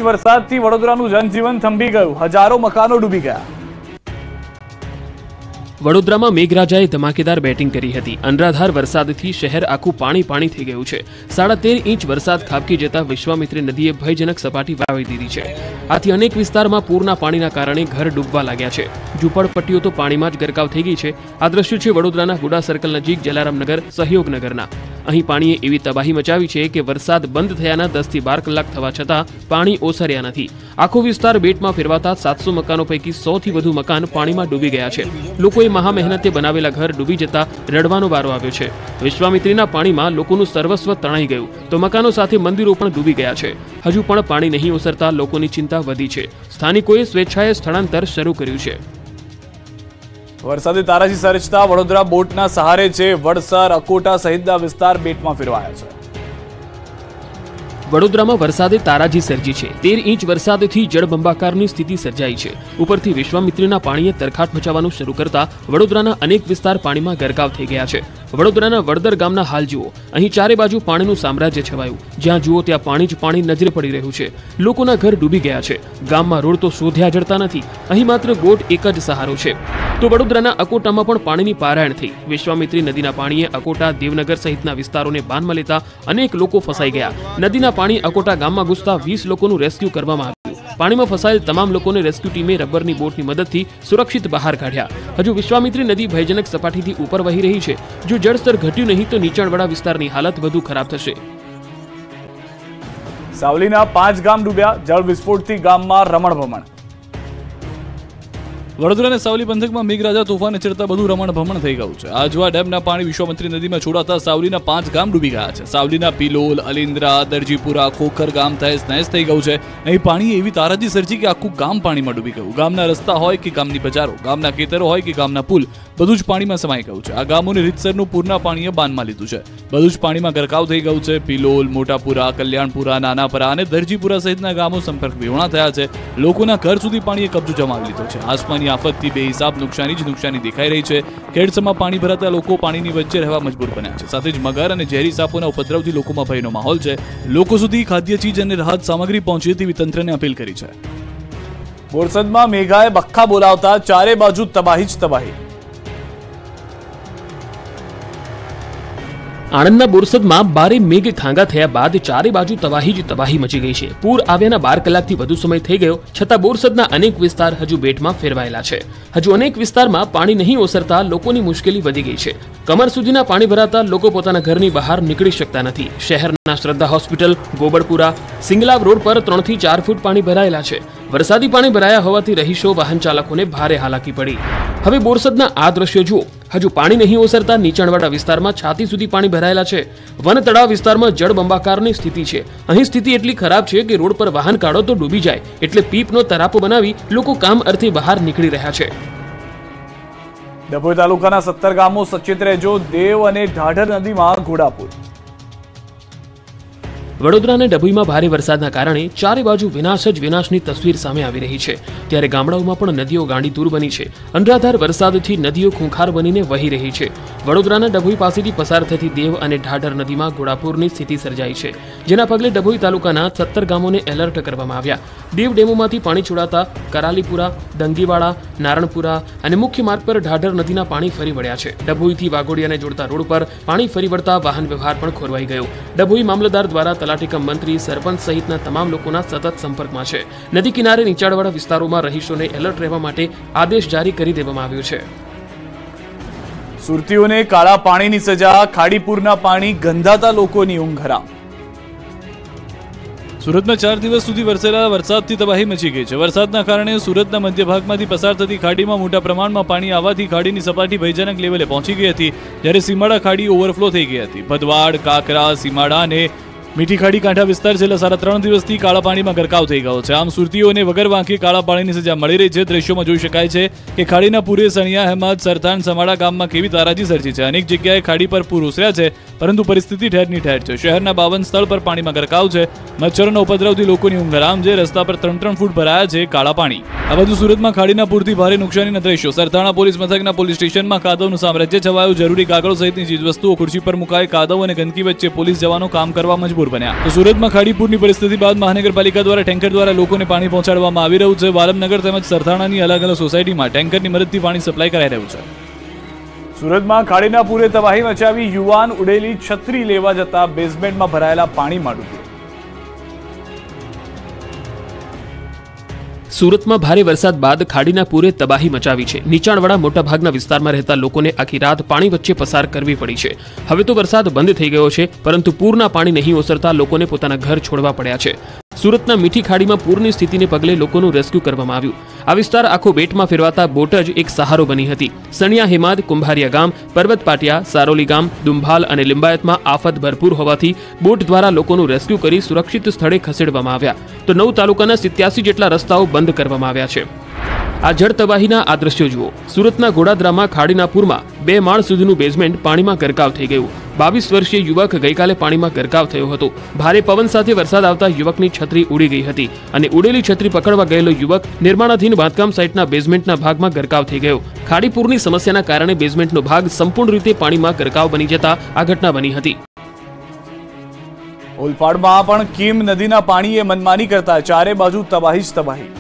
વરસાદથી વડોદરાનું જનજીવન થંભી ગયું, હજારો મકાનો ડૂબી ગયા। વડોદરામાં મેઘરાજાએ ધમાકેદાર બેટિંગ કરી હતી। અનરાધાર વરસાદથી શહેર આખું પાણી થઈ ગયું છે। 13.5 ઇંચ વરસાદ ખાબકી જતા વિશ્વામિત્રી નદીએ ભયજનક સપાટી વાવી દીધી છે। આથી અનેક વિસ્તારમાં પૂરના પાણીના કારણે ઘર ડૂબવા લાગ્યા છે। ઝૂંપડપટ્ટીઓ તો પાણીમાં જ ગરકાવ થઈ ગઈ છે। આ દ્રશ્યો છે વડોદરાના ગુડા સર્કલ નજીક જલારામનગર સહયોગનગરના। અહીં પાણીએ એવી તબાહી મચાવી છે કે વરસાદ બંધ થયાના 10 થી 12 કલાક થવા છતાં પાણી ઓસર્યા નથી। આખો વિસ્તાર બેટમાં ફેરવાતા 700 મકાનો પૈકી 100 થી વધુ મકાન પાણીમાં ડૂબી ગયા છે। લોકોએ મહા મહેનતે બનાવેલા ઘર ડૂબી જતા રડવાનો વારો આવ્યો છે। વિશ્વામિત્રીના પાણીમાં લોકોનું સર્વસ્વ તણાઈ ગયું તો મકાનો સાથે મંદિરો પણ ડૂબી ગયા છે। હજુ પણ પાણી નહીં ઓસરતા લોકોની ચિંતા વધી છે। સ્થાનિકોએ સ્વેચ્છાએ સ્થળાંતર શરૂ કર્યું છે। વરસાદે તારાજી સર્જતા વડોદરા બોટના સહારે છે। વડસર, અકોટા સહિતના વિસ્તાર બેટમાં ફેરવાયા છે। વડોદરામાં વરસાદે તારાજી સર્જી છે। 13 ઇંચ વરસાદથી જળબંબાકારની સ્થિતિ સર્જાઈ છે। ઉપરથી વિશ્વામિત્રીના પાણીએ તરખાટ મચાવવાનું શરૂ કરતા વડોદરાના અનેક વિસ્તાર પાણીમાં ગરકાવ થઈ ગયા છે। વડોદરાના વડદર ગામના હાલ જુઓ। અહીં ચારે બાજુ પાણીનું સામ્રાજ્ય છવાયું। જ્યાં જુઓ ત્યાં પાણી જ પાણી નજરે પડી રહ્યું છે। લોકોના ઘર ડૂબી ગયા છે। ગામમાં રોડ તો શોધ્યા જડતા નથી। અહીં માત્ર બોટ એક જ સહારો છે। તો વડોદરાના અકોટામાં પણ પાણીની પારાયણ થઈ। વિશ્વામિત્રી નદીના પાણીએ અકોટા, દેવનગર સહિતના વિસ્તારોને બાનમાં લેતા અનેક લોકો ફસાઈ ગયા। નદીના પાણી અકોટા ગામમાં ઘૂસતા 20 લોકોનું રેસ્ક્યુ કરવામાં આવ્યું। પાણીમાં ફસાયેલ તમામ લોકોને રેસ્ક્યુ ટીમે રબરની બોટની મદદથી સુરક્ષિત બહાર કાઢ્યા। હજુ વિશ્વામિત્રી નદી ભયજનક સપાટીથી ઉપર વહી રહી છે। જો જળસ્તર ઘટ્યું નહીં તો નીચાણવાળા વિસ્તારની હાલત વધુ ખરાબ થશે। સાવલીના 5 ગામ ડૂબ્યા, જળ વિસ્ફોટથી ગામમાં રમણભમણ। વડોદરાના સાવલી પંથકમાં મેઘરાજા તોફાને ચડતા બધું રમણભમણ થઈ ગયું છે। આજવા ડેમના પાણી વિશ્વામિત્રી નદીમાં છોડાતા સાવલીના 5 ગામ ડૂબી ગયા છે। સાવલીના પિલોલ, અલિન્દ્રા, દરજીપુરા, ખોખર ગામ તહેસ નહેસ થઈ ગયું છે। અહીં પાણી એવી તારાજી સર્જી કે આખું ગામ પાણીમાં ડૂબી ગયું। ગામના રસ્તા હોય કે ગામની બજારો, ગામના ખેતરો હોય કે ગામના પુલ, બધું જ પાણીમાં સમાઈ ગયું છે। આ ગામોને રીતસરનું પૂરના પાણીએ બાનમાં લીધું છે। બધું જ પાણીમાં ગરકાવ થઈ ગયું છે। પિલોલ, મોટાપુરા, કલ્યાણપુરા, નાનાપરા અને દરજીપુરા સહિતના ગામો સંપર્ક વિહોણા થયા છે। લોકોના ઘર સુધી પાણીએ કબજો જમાવી લીધો છે। આસમાની આફતથી બેહિસાબ નુકસાની જ નુકસાની દેખાઈ રહી છે। ખેડસમાં પાણી ભરાતા લોકો પાણીની વચ્ચે રહેવા મજબૂર બન્યા છે। સાથે જ મગર અને ઝેરી સાપોના ઉપદ્રવથી લોકોમાં ભયનો માહોલ છે। લોકો સુધી ખાદ્ય ચીજ અને રાહત સામગ્રી પહોંચે તેવી તંત્રને અપીલ કરી છે। બોરસદમાં મેઘાએ બખ્ખા બોલાવતા ચારે બાજુ તબાહી જ તબાહી। આણંદના બોરસદમાં બારે મેઘ ખાંગા થયા બાદ ચારે બાજુ તબાહી જ તબાહી મચી ગઈ છે। પૂર આવ્યાના 12 કલાકથી વધુ સમય થઈ ગયો છતાં બોરસદના અનેક વિસ્તાર હજુ બેટમાં ફેરવાયેલા છે। હજુ અનેક વિસ્તારમાં પાણી નહીં ઓસરતા લોકોની મુશ્કેલી વધી ગઈ છે। કમર સુધીના પાણી ભરાતા લોકો પોતાના ઘરની બહાર નીકળી શકતા નથી। શહેરના શ્રદ્ધા હોસ્પિટલ, ગોબડપુરા, સિંગલાવ રોડ પર 3 થી 4 ફૂટ પાણી ભરાયેલા છે। વરસાદી પાણી ભરાયા હોવાથી રહીશો, વાહન ચાલકોને ભારે હાલાકી પડી। હવે બોરસદના આ દ્રશ્યો જુઓ। હજુ પાણી નહીં ઓસરતા નીચાણવાળા વિસ્તારમાં છાતી સુધી પાણી ભરાયેલા છે। વન તળાવ વિસ્તારમાં જળબંબાકારની સ્થિતિ છે। અહીં સ્થિતિ એટલી ખરાબ છે કે રોડ પર વાહન કાઢો તો ડૂબી જાય એટલે પીપનો તરાપો બનાવી લોકો કામ અર્થે બહાર નીકળી રહ્યા છે। ડભોઈ તાલુકાના 17 ગામો સચેત રહેજો, દેવ અને ઢાઢર નદીમાં ઘોડાપુર। વડોદરા અને ડભોઈમાં ભારે વરસાદના કારણે ચારે બાજુ વિનાશ જ વિનાશની તસવીર સામે આવી રહી છે। ત્યારે ગામડાઓમાં પણ નદીઓ ગાંડીતુર બની છે। અનરાધાર વરસાદથી નદીઓ ખૂંખાર બનીને વહી રહી છે। વડોદરાના ડભોઈ પાસેથી પસાર થતી દેવ અને ઢાઢર નદીમાં ઘોડાપુરની સ્થિતિ સર્જાઈ છે, જેના પગલે ડભોઈ તાલુકાના 17 ગામોને એલર્ટ કરવામાં આવ્યા। દેવ ડેમોમાંથી પાણી છોડાતા કરાલીપુરા, દંગીવાડા, નારણપુરા અને મુખ્ય માર્ગ પર ઢાઢર નદીના પાણી ફરી વળ્યા છે। ડભોઈથી વાઘોડિયાને જોડતા રોડ પર પાણી ફરી વળતા વાહન વ્યવહાર પણ ખોરવાઈ ગયો। ડભોઈ મામલતદાર દ્વારા તલાટીકમ મંત્રી, સરપંચ સહિતના તમામ લોકોના સતત સંપર્કમાં છે। નદી કિનારે નીચાણવાળા વિસ્તારોમાં રહીશોને એલર્ટ રહેવા માટે આદેશ જારી કરી દેવામાં આવ્યો છે। સુરતીઓને કાળા પાણીની સજા, ખાડીપુરના પાણી ગંધાતા લોકોની ઊંઘ હરામ। સુરતમાં 4 દિવસ સુધી વરસેલા વરસાદથી તબાહી મચી ગઈ છે। વરસાદના કારણે સુરતના મધ્ય ભાગમાંથી પસાર થતી ખાડીમાં મોટા પ્રમાણમાં પાણી આવવાથી ખાડીની સપાટી ભયજનક લેવલે પહોંચી ગઈ હતી, જ્યારે સીમાડા ખાડી ઓવરફ્લો થઈ ગઈ હતી। ભદવાડ, કાકરા, સીમાડા અને મીઠી ખાડી કાંઠા વિસ્તાર છેલ્લા 3.5 દિવસથી કાળા પાણીમાં ગરકાવ થઈ ગયો છે। આમ સુરતીઓને વગર વાંકે કાળા પાણીની સજા મળી રહી છે। દ્રશ્યોમાં જોઈ શકાય છે કે ખાડીના પૂરે સણિયા, હેમાદ, સરથાણ, સમાડા ગામમાં કેવી તારાજી સર્જી છે। અનેક જગ્યાએ ખાડી પર પૂર ઓસર્યા છે, પરંતુ પરિસ્થિતિ ઠેરની ઠેર છે। શહેરના 52 સ્થળ પર પાણીમાં ગરકાવ છે। મચ્છરોના ઉપદ્રવથી લોકોની ઊંઘ હરામ છે। રસ્તા પર 3 ફૂટ ભરાયા છે કાળા પાણી। આ બધું સુરતમાં ખાડીના પૂરથી ભારે નુકસાનીના દ્રશ્યો। સરથાણા પોલીસ મથકના પોલીસ સ્ટેશનમાં કાદવનું સામ્રાજ્ય છવાયું। જરૂરી કાગળો સહિતની ચીજવસ્તુઓ ખુરશી પર મુકાઈ। કાદવ અને ગંદકી વચ્ચે પોલીસ જવાનો કામ કરવા મજબૂર ખાડીપુર બન્યા. તો સુરતમાં ખાડીપુરની પરિસ્થિતિ બાદ મહાનગરપાલિકા દ્વારા ટેન્કર દ્વારા લોકોને પાણી પહોંચાડવામાં આવી રહ્યું છે. વાલમનગર તેમજ સરથાણાની અલગ અલગ સોસાયટીમાં ટેન્કરની મદદથી પાણી સપ્લાય કરાઈ રહ્યું છે. સુરતમાં ખાડીના પૂરે તબાહી મચાવી યુવાન ઉડેલી છત્રી લેવા જતા બેઝમેન્ટમાં ભરાયેલા પાણીમાં ડૂબ્યો. સુરતમાં ભારે વરસાદ બાદ ખાડીના પૂરે તબાહી મચાવી છે. નીચાણવાળા મોટાભાગના વિસ્તારમાં રહેતા લોકોને આખી રાત પાણી વચ્ચે પસાર કરવી પડી છે. હવે તો વરસાદ બંધ થઈ ગયો છે, પરંતુ પૂરના પાણી નહીં ઓસરતા લોકોને પોતાના ઘર છોડવા પડ્યા છે. સુરતના મીઠી ખાડીમાં પૂરની સ્થિતિને પગલે લોકોનું રેસ્ક્યુ કરવામાં આવ્યું. આ વિસ્તાર આખો બેટમાં ફેરવાતા બોટ જ એક સહારો બની હતી. સણિયા હેમાદ, કુંભારિયા ગામ, પર્વત પાટિયા, સારોલી ગામ, દુંભાલ અને લિંબાયતમાં આફત ભરપૂર હોવાથી બોટ દ્વારા લોકોનું રેસ્ક્યુ કરી સુરક્ષિત સ્થળે ખસેડવામાં આવ્યા. તો 9 તાલુકાના 87 જેટલા રસ્તાઓ બંધ કરવામાં આવ્યા છે. આ જળ તબાહીના આ દ્રશ્યો જુઓ. સુરતના ગોડાદરામાં ખાડીના પૂરમાં 2 માળ સુધીનું બેઝમેન્ટ પાણીમાં ગરકાવ થઈ ગયું. 22 વર્ષીય યુવક ગઈકાલે પાણીમાં ગરકાવ થયો હતો. ભારે પવન સાથે વરસાદ આવતા યુવકની છત્રી ઉડી ગઈ હતી અને ઉડેલી છત્રી પકડવા ગયેલો યુવક નિર્માણાધીન બાંધકામ સાઇટના બેઝમેન્ટના ભાગમાં ગરકાવ થઈ ગયો. ખાડીપૂરની સમસ્યાના કારણે બેઝમેન્ટનો ભાગ સંપૂર્ણ રીતે પાણીમાં ગરકાવ બની જતા આ ઘટના બની હતી. ઓલપાડમાં પણ કીમ નદીના પાણીએ મનમાની કરતા ચારે બાજુ તબાહી જ તબાહી.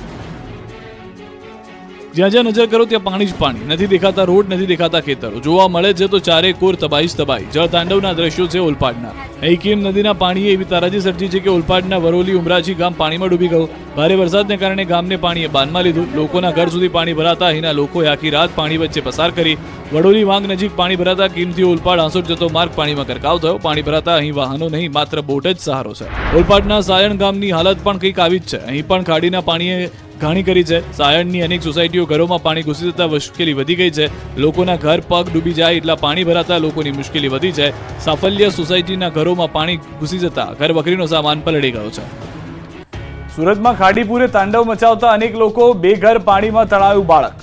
જ્યાં જ્યાં નજર કરો ત્યાં પાણી જ પાણી. નથી દેખાતા રોડ, નથી દેખાતા ખેતરો. જોવા મળે છે તો ચારે કોર તબાહી જ તબાહી. જળતાંડવના દ્રશ્યો છે ઓલપાડના. અહીં કીમ નદીના પાણીએ એવી તારાજી સર્જી છે કે ઓલપાડના વરોલી ઉમરાજી ગામ પાણીમાં ડૂબી ગયું. ભારે વરસાદને કારણે ગામને પાણીએ બાનમાં લીધું. લોકોના ઘર સુધી પાણી ભરાતા અહીંના લોકોએ આખી રાત પાણી વચ્ચે પસાર કરી. વડોલી વાંગ નજીક પાણી ભરાતા કીમથી ઓલપાડ હાંસોટ જતો માર્ગ પાણીમાં ગરકાવ થયો. પાણી ભરાતા અહીં વાહનો નહીં, માત્ર બોટ જ સહારો છે. ઓલપાડના સાયણ ગામની હાલત પણ કંઈક આવી જ છે. અહીં પણ ખાડીના પાણીએ ઘાણી કરી છે. સાયણની અનેક સોસાયટીઓ ઘરોમાં પાણી ઘૂસી જતા મુશ્કેલી વધી ગઈ છે. લોકોના ઘર પગ ડૂબી જાય એટલા પાણી ભરાતા લોકોની મુશ્કેલી વધી છે. સાફલ્ય સોસાયટીના ઘરોમાં પાણી ઘૂસી જતા ઘર વખરીનો સામાન પલળી ગયો છે. સુરતમાં ખાડીપુરે તાંડવ મચાવતા અનેક લોકો, બેઘર પાણીમાં તણાયું બાળક.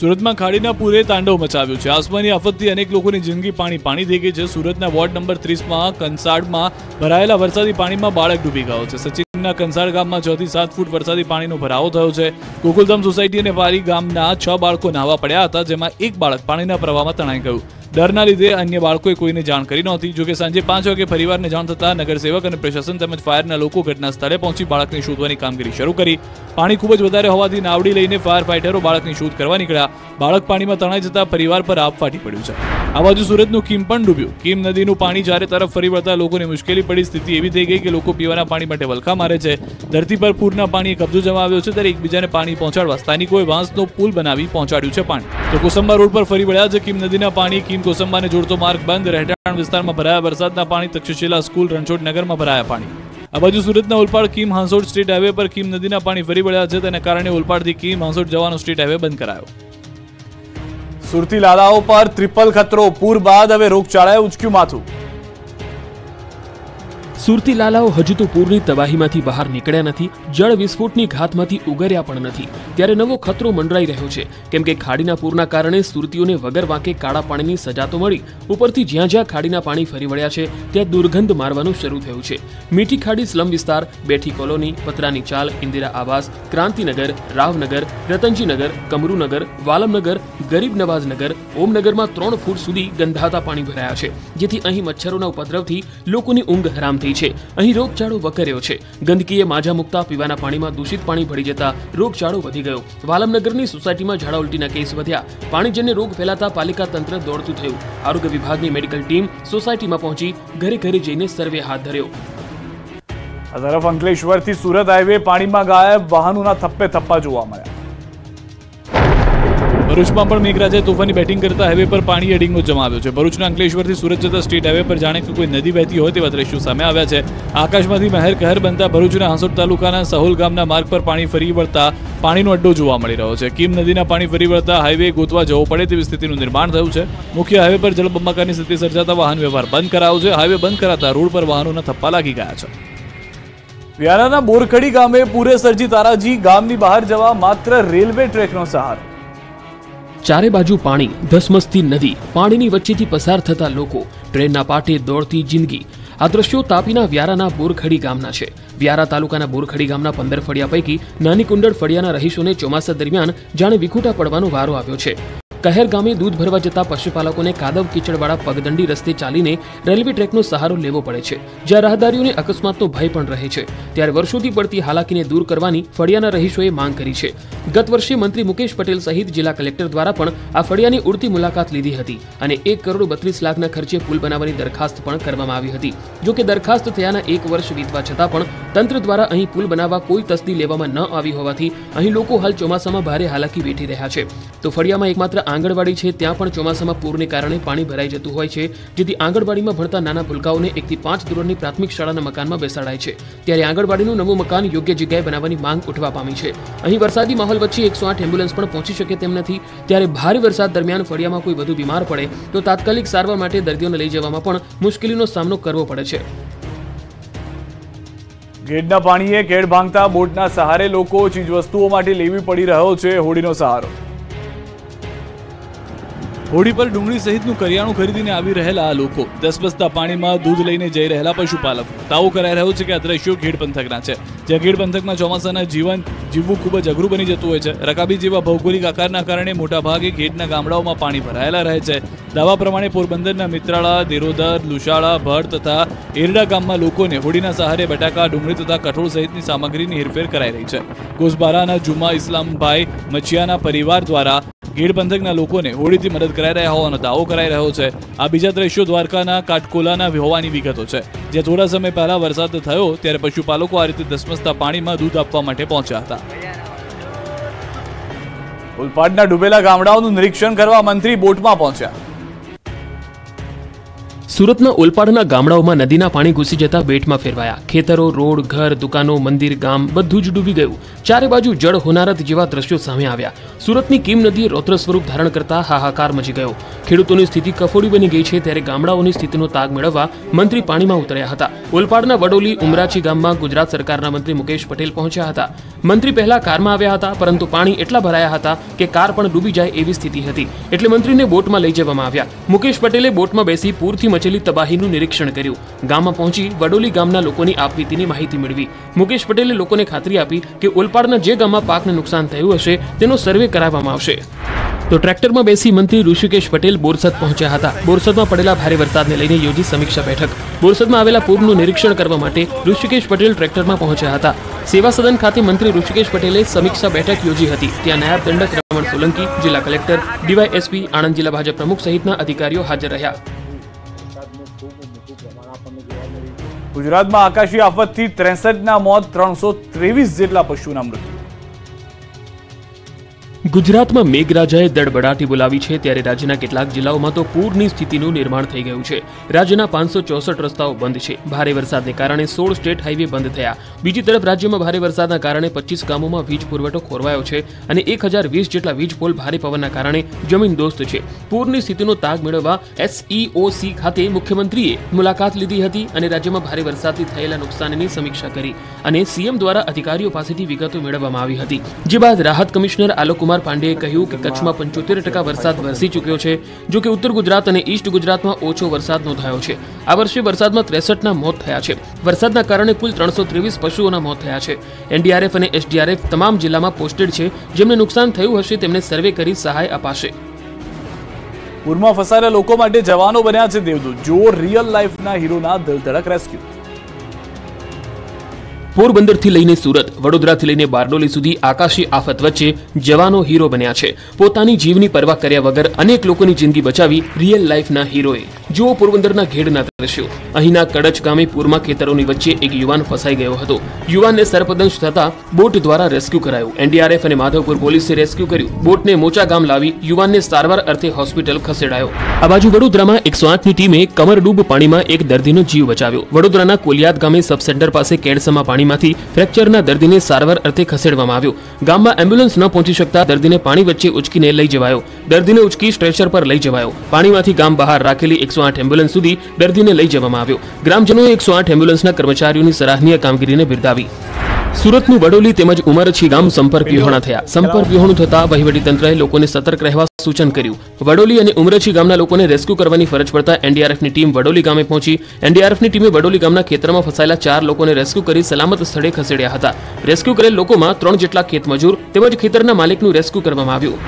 સુરતમાં ખાડીના પૂરે તાંડવ મચાવ્યું છે. આસમાની આફતથી અનેક લોકોની જિંદગી પાણી થઈ ગઈ છે. સુરતના વોર્ડ નંબર 30માં કંસાડમાં ભરાયેલા વરસાદી પાણીમાં બાળક ડૂબી ગયો છે. સચિનના કંસાડ ગામમાં 6 થી 7 ફૂટ વરસાદી પાણીનો ભરાવો થયો છે. ગોકુલધામ સોસાયટી અને વારી ગામના 6 બાળકો નાહવા પડ્યા હતા, જેમાં એક બાળક પાણીના પ્રવાહમાં તણાઈ ગયું. ડરના લીધે અન્ય બાળકોએ કોઈને જાણ કરી નહોતી. જોકે સાંજે 5 વાગે પરિવારને જાણ થતાં નગરસેવક અને પ્રશાસન તેમજ ફાયરના લોકો ઘટના સ્થળે પહોંચી બાળકને શોધવાની કામગીરી શરૂ કરી. પાણી ખૂબ જ વધારે હોવાથી નાવડી લઈને ફાયર ફાઇટરો બાળકની શોધ કરવા નીકળ્યા. બાળક પાણીમાં તણાઈ જતા પરિવાર પર આપ ફાટી પડ્યું છે. આ બાજુ સુરતનું કીમ પણ ડૂબ્યું. કીમ નદીનું પાણી ચારે તરફ ફરી વળતા લોકોને મુશ્કેલી પડી. સ્થિતિ એવી થઈ ગઈ કે લોકો પીવાના પાણી માટે વલખા મારે છે. ધરતી પર પૂરના પાણીએ કબજો જમાવ્યો છે, ત્યારે એકબીજાને પાણી પહોંચાડવા સ્થાનિકોએ વાંસનો પુલ બનાવી પહોંચાડ્યું છે પાણી. તો કોસંબા રોડ પર ફરી વળ્યા છે કીમ નદીના પાણી. કીમ કોસંબાને જોડતો માર્ગ બંધ. રહેઠાણ વિસ્તારમાં ભરાયા વરસાદના પાણી. તક્ષશિલા સ્કૂલ, રણછોડ નગરમાં ભરાયા પાણી. આ બાજુ સુરતના ઓલપાડ કીમ હાંસોટ સ્ટ્રીટ હાઈવે પર કીમ નદીના પાણી ફરી વળ્યા છે. તેના કારણે ઓલપાડથી કીમ હાંસોટ જવાનો સ્ટ્રીટ હાઈવે બંધ કરાયો. સુરતી લાલાઓ પર ટ્રિપલ ખતરો. પૂર બાદ હવે રોગચાળાએ ઉચક્યું માથું. સુરતી લાલાઓ હજુ તો પૂરની તબાહીમાંથી બહાર નીકળ્યા નથી, જળ વિસ્ફોટની ઘાતમાંથી ઉગર્યા પણ નથી. ત્યારે નવો ખતરો મંડરાઈ રહ્યો છે, કેમ કે ખાડીના પૂરના કારણે સુરતીઓને વગર વાંકે કાળા પાણીની સજા તો મળી, ઉપરથી જ્યાં જ્યાં ખાડીના પાણી ફરી વળ્યા છે ત્યાં દુર્ગંધ મારવાનું શરૂ થયું છે. મીઠી ખાડી સ્લમ વિસ્તાર, બેઠી કોલોની, પતરાની ચાલ, ઇન્દિરા આવાસ, ક્રાંતિનગર, રાવનગર, રતનજીનગર, કમરુનગર, વાલમનગર, ગરીબ નવાઝનગર, ઓમનગરમાં 3 ફૂટ સુધી ગંધાતા પાણી ભરાયા છે, જેથી અહીં મચ્છરોના ઉપદ્રવથી લોકોની ઊંઘ હરામ થઈ છે. અહીં રોગચાળો વકર્યો છે. ગંદકીએ માજા મુકતા પીવાના પાણીમાં દૂષિત પાણી ભળી જતા રોગચાળો વધી ગયો. વાલમનગરની સોસાયટીમાં ઝાડા ઉલટીના કેસ વધ્યા. પાણીજન્ય રોગ ફેલાતા પાલિકા તંત્ર દોડતું થયું. આરોગ્ય વિભાગની મેડિકલ ટીમ સોસાયટીમાં પહોંચી ઘરે ઘરે જઈને સર્વે હાથ ધર્યો. આ તરફ અંકલેશ્વરથી સુરત હાઈવે પાણીમાં ગાયબ. વાહનોના થપ્પે થપ્પા જોવા મળ્યા. ભરૂચમાં પણ મેઘરાજાએ તોફાની બેટિંગ કરતા હાઈવે પર પાણી અડીંગો જમાવ્યો છે. ભરૂચના અંકલેશ્વરથી સુરત જતા સ્ટેટ હાઈવે પર જાણે કે કોઈ નદી વહેતી હોય તેવા દ્રશ્યો સામે આવ્યા છે. આકાશમાંથી મહેર કહેર બનતા ભરૂચના હાંસોટ તાલુકાના સહોલ ગામના માર્ગ પર પાણી ફરી વળતા પાણીનો અડ્ડો જોવા મળી રહ્યો છે. કીમ નદીના પાણી ફરી વળતા હાઈવે ગોતવા જવો પડે તેવી સ્થિતિનું નિર્માણ થયું છે. મુખ્ય હાઈવે પર જળબંબાકારની સ્થિતિ સર્જાતા વાહન વ્યવહાર બંધ કરાયો છે. હાઈવે બંધ કરાતા રોડ પર વાહનોના થપ્પા લાગી ગયા છે. વ્યારાના બોરખડી ગામે પૂરે સર્જી તારાજી. ગામની બહાર જવા માત્ર રેલવે ટ્રેકનો સહારો. ચારે બાજુ પાણી, ધસમસતી નદી, પાણીની વચ્ચેથી પસાર થતા લોકો, ટ્રેનના પાટે દોડતી જિંદગી. આ દ્રશ્યો તાપીના વ્યારાના બોરખડી ગામના છે. વ્યારા તાલુકાના બોરખડી ગામના 15 ફળિયા પૈકી નાની કુંડળ ફળિયાના રહીશોને ચોમાસા દરમિયાન જાણે વિખૂટા પડવાનો વારો આવ્યો છે. કહેર ગામે દૂધ ભરવા જતા પશુપાલકોને કાદવ કીચડવાળા પગદંડી રસ્તે ચાલીને રેલવે ટ્રેકનો સહારો લેવો પડે છે, જ્યાં રાહદારીઓને અકસ્માતનો ભય પણ રહે છે। ત્યારે વર્ષોથી પડતી હાલાકીને દૂર કરવાની ફળિયાના રહીશોએ માંગ કરી છે। ગત વર્ષે મંત્રી મુકેશ પટેલ સહિત જિલ્લા કલેક્ટર દ્વારા પણ આ ફળિયાની ઉડતી મુલાકાત લીધી હતી અને 1,32,00,000 ખર્ચે પુલ બનાવવાની દરખાસ્ત પણ કરવામાં આવી હતી। જો કે દરખાસ્ત થયાના 1 વર્ષ વીતવા છતાં પણ તંત્ર દ્વારા અહીં પુલ બનાવવા કોઈ તસ્દી લેવામાં ન આવી હોવાથી અહીં લોકો હાલ ચોમાસામાં ભારે હાલાકી વેઠી રહ્યા છે। તો ફળિયામાં એકમાત્ર આંગણવાડી છે, ત્યાં પણ ચોમાસામાં પૂરને કારણે પાણી ભરાઈ જતું હોય છે, જેથી આંગણવાડીમાં ભણતા નાના ભૂલકાઓને 1 થી 5 ધોરણની પ્રાથમિક શાળાના મકાનમાં બેસાડાય છે। ત્યારે આંગણવાડીનું નવું મકાન યોગ્ય જગ્યાએ બનાવવાની માંગ ઉઠવા પામી છે। અહીં વરસાદી માહોલ વચ્ચે 108 એમ્બ્યુલન્સ પણ પહોંચી શકે તેમ નથી। ત્યારે ભારે વરસાદ દરમિયાન ફળિયામાં કોઈ વધુ બીમાર પડે તો તાત્કાલિક સારવાર માટે દર્દીઓને લઈ જવામાં પણ મુશ્કેલીનો સામનો કરવો પડે છે। ગેડના પાણીએ કેડ ભાંગતા બોટના સહારે લોકો ચીજવસ્તુઓ માટે લેવી પડી રહ્યો છે હોડીનો સહારો। હોડી પર ડુંગળી સહિતનું કરિયાણું ખરીદીને આવી રહેલા આ લોકો ધસમસતા પાણીમાં દૂધ લઈને જઈ રહેલા પશુપાલકો દાવો કરાઈ રહ્યો છે કે આ દ્રશ્યો ખેડ પંથકના છે, જ્યાં ખેડ પંથકમાં ચોમાસાના જીવવું ખૂબ જ અઘરું બની જતું હોય છે। રકાબી જેવા ભૌગોલિક આકારના કારણે મોટાભાગે ખેડના ગામડાઓમાં પાણી ભરાયેલા રહે છે। દાવા પ્રમાણે પોરબંદરના મિત્રાળા, દેરોદર, લુશાળા, ભડ તથા એરડા ગામમાં લોકોને હોડીના સહારે બટાકા, ડુંગળી તથા કઠોળ સહિતની સામગ્રીની હેરફેર કરાઈ રહી છે। કોસબારાના જુમા ઇસ્લામભાઈ મચિયાના પરિવાર દ્વારા ગેડ પંથકના લોકોને હોડીથી મદદ કરાઈ રહ્યા હોવાનો દાવો કરાઈ રહ્યો છે। આ બીજા દ્રશ્યો દ્વારકાના કાટકોલાના હોવાની વિગતો છે, જ્યાં થોડા સમય પહેલા વરસાદ થયો ત્યારે પશુપાલકો આ રીતે ધસમસતા પાણીમાં દૂધ આપવા માટે પહોંચ્યા હતા। ઉલપાડના ડૂબેલા ગામડાઓનું નિરીક્ષણ કરવા મંત્રી બોટમાં પહોંચ્યા। સુરતના ઓલપાડના ગામડાઓમાં નદીના પાણી ઘૂસી જતા બેટમાં ફેરવાયા। ખેતરો, રોડ, ઘર, દુકાનો, મંદિર, ગામ બધું જ ડૂબી ગયું। ચારે બાજુ જળ હોનારત જેવા દ્રશ્યો સામે આવ્યા। સુરતની કીમ નદીએ રૌદ્ર સ્વરૂપ ધારણ કરતા હાહાકાર મચી ગયો। ખેડૂતોની સ્થિતિ કફોડી બની ગઈ છે, ત્યારે ગામડાઓની સ્થિતિનો તાગ મેળવવા મંત્રી પાણીમાં ઉતર્યા હતા। ઓલપાડના વડોલી ઉમરાછી ગામમાં ગુજરાત સરકારના મંત્રી મુકેશ પટેલ પહોંચ્યા હતા। મંત્રી પહેલા કારમાં આવ્યા હતા, પરંતુ પાણી એટલા ભરાયા હતા કે કાર પણ ડૂબી જાય એવી સ્થિતિ હતી, એટલે મંત્રીને બોટમાં લઈ જવામાં આવ્યા। મુકેશ પટેલે બોટમાં બેસી પૂરથી મચેલી તબાહીનું નિરીક્ષણ કર્યું। ગામમાં પહોંચી વડોલી ગામના લોકોની આપવીતીની માહિતી મેળવી। મુકેશ પટેલે લોકોને ખાતરી આપી કે ઓલપાડના જે ગામમાં પાકને નુકસાન થયું હશે તેનો સર્વે કરાવવામાં આવશે। તો ટ્રેક્ટરમાં બેસી મંત્રી ઋષિકેશ પટેલ બોરસદ પહોંચ્યા હતા। બોરસદમાં પડેલા ભારે વરસાદને લઈને યોજી સમીક્ષા બેઠક। બોરસદમાં આવેલા પૂરનું નિરીક્ષણ કરવા માટે ઋષિકેશ પટેલ ટ્રેક્ટરમાં પહોંચ્યા હતા। સેવા સદન ખાતે મંત્રી ઋષિકેશ પટેલે સમીક્ષા બેઠક યોજી હતી। ત્યાં નાયબ દંડક રમણ સોલંકી, જિલ્લા કલેક્ટર, ડીવાયએસપી, આણંદ જિલ્લા ભાજપ પ્રમુખ સહિતના અધિકારીઓ હાજર રહ્યા। ગુજરાતમાં આકાશી આફતથી 63ના મોત, 323 જેટલા પશુના મૃત્યુ। ગુજરાતમાં મેઘરાજાએ દડબડાટી બોલાવી છે, ત્યારે રાજ્યના કેટલાક જિલ્લાઓમાં તો પૂરની સ્થિતિનું નિર્માણ થઈ ગયું છે। રાજ્યના 564 રસ્તાઓ બંધ છે। ભારે વરસાદને કારણે 16 સ્ટેટ હાઈવે બંધ થયા। બીજી તરફ રાજ્યમાં ભારે વરસાદના કારણે 25 ગામોમાં વીજ પુરવઠો ખોરવાયો છે અને 1020 જેટલા વીજ પોલ ભારે પવનના કારણે જમીનદોસ્ત છે। પૂરની સ્થિતિનો તાગ મેળવવા SEOC ખાતે મુખ્યમંત્રીએ મુલાકાત લીધી હતી અને રાજ્યમાં ભારે વરસાદથી થયેલા નુકસાનની સમીક્ષા કરી અને સીએમ દ્વારા અધિકારીઓ પાસેથી વિગતો મેળવવામાં આવી હતી। જે બાદ રાહત કમિશનર આલોક કુમાર પાંડેએ કહ્યું કે કચ્છમાં 75% વરસાદ વરસી ચૂક્યો છે, જો કે ઉત્તર ગુજરાત અને ઈસ્ટ ગુજરાતમાં ઓછો વરસાદ નોંધાયો છે। આ વર્ષે વરસાદમાં 63ના મોત થયા છે। વરસાદના કારણે કુલ 323 પશુઓના મોત થયા છે। NDRF અને SDRF તમામ જિલ્લામાં પોસ્ટેડ છે। જેમને નુકસાન થયું હશે તેમને સર્વે કરી સહાય અપાશે। પૂરમાં ફસાયેલા લોકો માટે જવાનો બન્યા છે દેવદૂત। જો રિયલ લાઈફના હીરોના દિલધડક રેસ્ક્યુ। પોરબંદરથી લઈને સુરત, વડોદરાથી લઈને બારડોલી સુધી આકાશી આફત વચ્ચે જવાનો હીરો બન્યા છે। પોતાની જીવની પરવા કર્યા વગર અનેક લોકોની જિંદગી બચાવી રિયલ લાઈફના હીરોએ। જુઓ પોરબંદરના ઘેડના દ્રશ્યો। અહીંના કડચ ગામે પૂરમાં ખેતરોની વચ્ચે એક યુવાન ફસાઈ ગયો હતો। યુવાનને સરપદંશ થતા બોટ દ્વારા રેસ્ક્યુ કરાયું। NDRF અને માધવપુર પોલીસે રેસ્ક્યુ કર્યું। બોટને મોચા ગામ લાવી યુવાનને સારવાર અર્થે હોસ્પિટલ ખસેડાયો। આ બાજુ વડોદરામાં 108ની ટીમે કમરડૂબ પાણીમાં એક દર્દીનો જીવ બચાવ્યો। વડોદરાના કોલિયાદ ગામે સબ સેન્ટર પાસે કેડસમાં પાણીમાંથી ફ્રેક્ચરના દર્દીને સારવાર અર્થે ખસેડવામાં આવ્યો। ગામમાં એમ્બ્યુલન્સ ન પહોંચી શકતા દર્દીને પાણી વચ્ચે ઉચકીને લઈ જવાયો। દર્દીને ઉચકી સ્ટ્રેચર પર લઈ જવાયો। પાણીમાંથી ગામ બહાર રાખેલી 108 એમ્બ્યુલન્સ સુધી દર્દીને લઈ જવામાં આવ્યો। ગ્રામજનોએ 108 એમ્બ્યુલન્સના કર્મચારીઓની સરાહનીય કામગીરીને બિરદાવી। સુરતનું વડોલી તેમજ ઉમરછી ગામ સંપર્ક વિહોણા થયા। સંપર્ક વિહોણું થતા વહીવટીતંત્રએ લોકોને સતર્ક રહેવા સૂચન કર્યું। વડોલી અને ઉમરછી ગામના લોકોને રેસ્ક્યુ કરવાની ફરજ પડતા NDRFની ટીમ વડોલી ગામે પહોંચી। NDRFની ટીમે વડોલી ગામના ખેતરમાં ફસાયેલા 4 લોકોને રેસ્ક્યુ કરી સલામત સ્થળે ખસેડ્યા હતા। રેસ્ક્યુ કરેલ લોકોમાં 3 જેટલા ખેતમજૂર તેમજ ખેતરના માલિકનું રેસ્ક્યુ કરવામાં આવ્યું।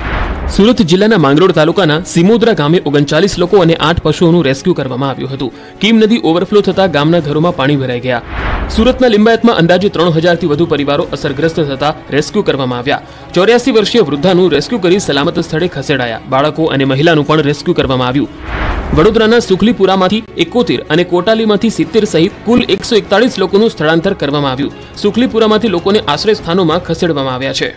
સુરત જિલ્લાના માંગરોળ તાલુકાના સિમોદરા ગામે 39 લોકો અને 8 પશુઓનું રેસ્ક્યુ કરવામાં આવ્યું હતું. કીમ નદી ઓવરફ્લો થતા ગામના ઘરોમાં પાણી ભરાઈ ગયા. સુરતના લિંબાયતમાં અંદાજે 3000 થી વધુ પરિવારો અસરગ્રસ્ત થતા રેસ્ક્યુ કરવામાં આવ્યા. 84 વર્ષીય વૃદ્ધાનું રેસ્ક્યુ કરી સલામત સ્થળે ખસેડાયા. બાળકો અને મહિલાનું પણ રેસ્ક્યુ કરવામાં આવ્યું. વડોદરાના સુખલીપુરામાંથી 71 અને કોટાલીમાંથી 70 સહિત કુલ 141 લોકોનું સ્થળાંતર કરવામાં આવ્યું. સુખલીપુરામાંથી લોકોને આશ્રય સ્થાનોમાં ખસેડવામાં આવ્યા છે.